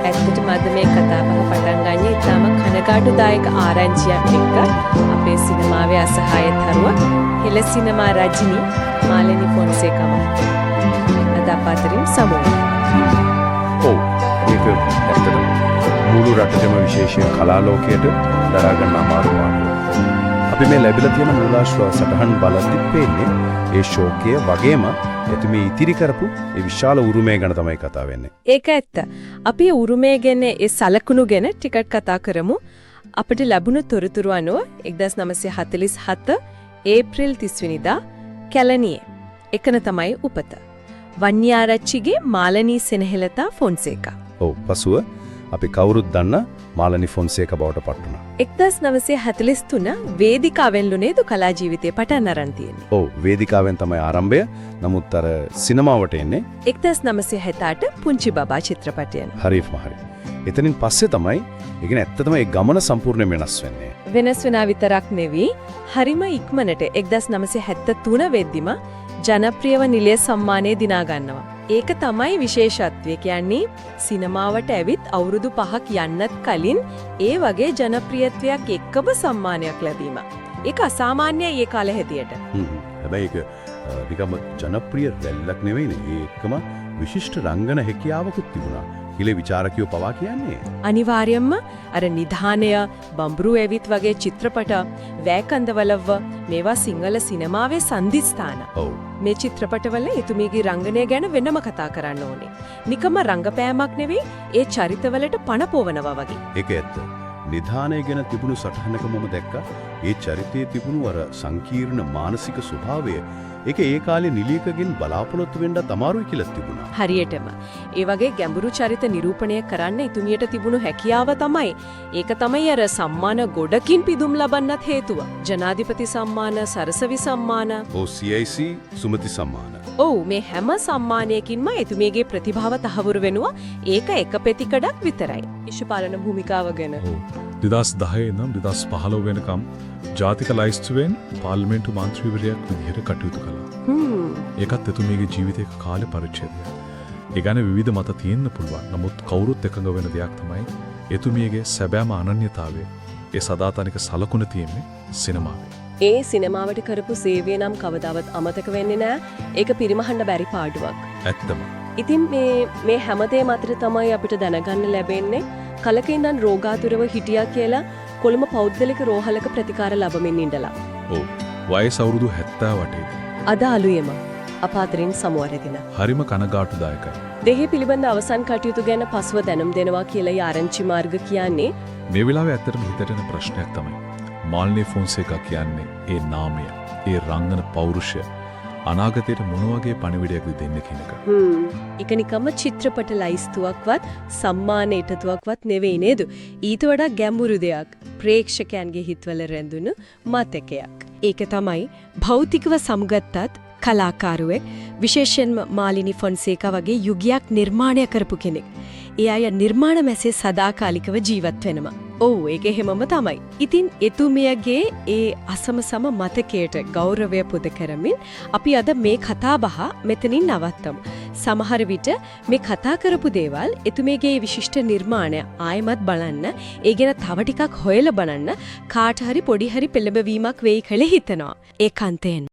ඇත්තටම අද මේ කතාබහ පටන් ගන්නේ ඉතාම කනගාටුදායක ආරංචියක් එක්ක අපේ සිනමාවේ අසහාය තරුව හෙළ සිනමා රජිනී මාලනී ෆොන්සේකා මහත්මිය. අද අප අතරින් සමුයි. ඔව් ඒක ඇත්තටම මුළු රටේම විශේෂයෙන් කලා ලෝකයට දරා ගන්න අමාරු පාඩුවක්. අපි මේ ලැබිලා තියෙන මූලාශ්‍රව සටහන් බලද්දි පේන්නේ ඒ ශෝකය වගේම එතුමී ඉතිරි කරපු ඒ විශාල උරුමය ගැන තමයි කතා වෙන්නේ. ඒක ඇත්ත. අපි උරුමය ගැන ඒ සලකුණු ගැන ටිකක් කතා කරමු. අපිට ලැබුණු තොරතුරු අනුව 1947 ඒප්‍රිල් 30 වෙනිදා කැලණියේ එකන තමයි උපත. වන්‍යාරච්චිගේ මාලනී සෙනෙහෙලතා ෆොන්සේකා. ඔව් පසුව අපි කවුරුත් දන්න මාලනී ෆොන්සේකා බවට පත් වුණා. 1943 වේදිකාවෙන්ලු නේද කලා ජීවිතේ පටන් අරන් තියෙන්නේ. ඔව් වේදිකාවෙන් තමයි ආරම්භය. නමුත් අර සිනමාවට එන්නේ 1968 පුංචි බබා චිත්‍රපටයෙන්. හරිම හරි. එතනින් පස්සේ තමයි ඒ කියන්නේ ඇත්තටම ඒ ගමන සම්පූර්ණයෙන් වෙනස් වෙන්නේ. වෙනස් වෙනා විතරක් නෙවෙයි හරිම ඉක්මනට 1973 වෙද්දිම ජනප්‍රියව නිලය සම්මානය දිනා ගන්නවා. ඒක තමයි විශේෂත්වය. කියන්නේ සිනමාවට ඇවිත් අවුරුදු 5ක් යන්නත් කලින් ඒ වගේ ජනප්‍රියත්වයක් එක්කම සම්මානයක් ලැබීම. ඒක අසාමාන්‍යයි ඒ කාලේ හැටියට. හැබැයි ඒක නිකම්ම ජනප්‍රිය රැල්ලක් නෙවෙයිනේ. ඒකම විශිෂ්ට රංගන හැකියාවකුත් තිබුණා. ඉලේ විචාරකයෝ පවා කියන්නේ. අනිවාර්යයෙන්ම අර නිධානය, බම්බරු ඇවිත් වගේ චිත්‍රපට, වැකන්දවලව මේවා සිංහල සිනමාවේ සම්දිස්ථාන. ඔව්. මේ චිත්‍රපටවල එතුමියගේ රංගනය ගැන වෙනම කතා කරන්න ඕනේ. නිකම්ම රංගපෑමක් නෙවෙයි ඒ චරිතවලට පණ පොවනවා වගේ. ඒක ඇත්ත. නිධානය ගැන තිබුණු සටහනක මම දැක්කා. ඒ චරිතයේ තිබුණු අර සංකීර්ණ මානසික ස්වභාවය ඒක ඒ කාලේ නිලියකගෙන් බලාපොරොත්තු වෙන්න අමාරුයි කියලා තිබුණා. හරියටම. ඒ වගේ ගැඹුරු චරිත නිරූපණය කරන්න ඉතුමියට තිබුණු හැකියාව තමයි. ඒක තමයි අර සම්මාන ගොඩකින් පිදුම් ලබන්නත් හේතුව. ජනාධිපති සම්මාන, සරසවි සම්මාන, CIC සුමති සම්මාන. ඔව් මේ හැම සම්මානයකින්ම එතුමියගේ ප්‍රතිභාව තහවුරු වෙනවා. ඒක එක පෙතිකඩක් විතරයි. දේශපාලන භූමිකාව ගැන. 2010 ඉඳන් 2015 වෙනකම් ජාතික ලයිස්තුවෙන් පාර්ලිමේන්තු මන්ත්‍රීවරයෙක් විදිහට කටයුතු කළා. ඒකත් එතුමියගේ ජීවිතයක කාල පරිච්ඡේදයක්. ඒ ගැන විවිධ මත තියෙන්න පුළුවන්. නමුත් කවුරුත් එකඟ වෙන දෙයක් තමයි එතුමියගේ සැබෑම අනන්‍යතාවය. ඒ සදාතනික සලකුණ තියෙන්නේ සිනමාවේ. ඒ සිනමාවට කරපු සේවය නම් කවදාවත් අමතක වෙන්නේ නැහැ. ඒක පිරිමහන්න බැරි පාඩුවක්. ඇත්තම. ඉතින් මේ හැමදේම අතර තමයි අපිට දැනගන්න ලැබෙන්නේ කලක ඉඳන් රෝගාතුරව හිටියා කියලා කොළඹ පෞද්ගලික රෝහලක ප්‍රතිකාර ලැබමින් ඉඳලා. ඔව්. වයස අවුරුදු 70 වටේදී. අද අලුයම අප අතරින් සමුවරදින. හරිම කනගාටුදායකයි. දෙහි පිළිබඳ අවසන් කටයුතු ගැන පසුව දැනුම් දෙනවා කියලා ආරංචි මාර්ග කියන්නේ. මේ වෙලාවේ ඇත්තටම හිතට එන ප්‍රශ්නයක් තමයි. මාලනී ෆොන්සේකා කියන්නේ ඒ නාමය, ඒ රංගන පෞරුෂය අනාගතයට මොන වගේ පණිවිඩයක් දෙන්න කියන එක. ඒක නිකම්ම චිත්‍රපට ලයිස්තුවක්වත් සම්මානයටතුවක්වත් නෙවෙයි නේද? ඊට වඩා ගැඹුරු දෙයක්. ප්‍රේක්ෂකයන්ගේ හිතවල රැඳුණු මතකයක්. ඒක තමයි භෞතිකව සමුගත්තත් කලාකාරුවෙක් විශේෂයෙන්ම මාලිනී ෆොන්සේකා වගේ යුගයක් නිර්මාණය කරපු කෙනෙක්. ඒ අය නිර්මාණ මැසේ සදාකාලිකව ජීවත් වෙනවා. ඔව් ඒක හැමම තමයි. ඉතින් එතුමියගේ ඒ අසමසම මතකයට ගෞරවය පුද කරමින් අපි අද මේ කතාබහ මෙතනින් නවත්තමු. සමහර විට මේ කතා කරපු දේවල් එතුමියගේ විශිෂ්ට නිර්මාණය ආයෙමත් බලන්න, ඒ ගැන තව ටිකක් හොයලා බලන්න කාට හරි පොඩි හරි පෙළඹවීමක් වෙයි කියලා හිතනවා. ඒකාන්තයෙන්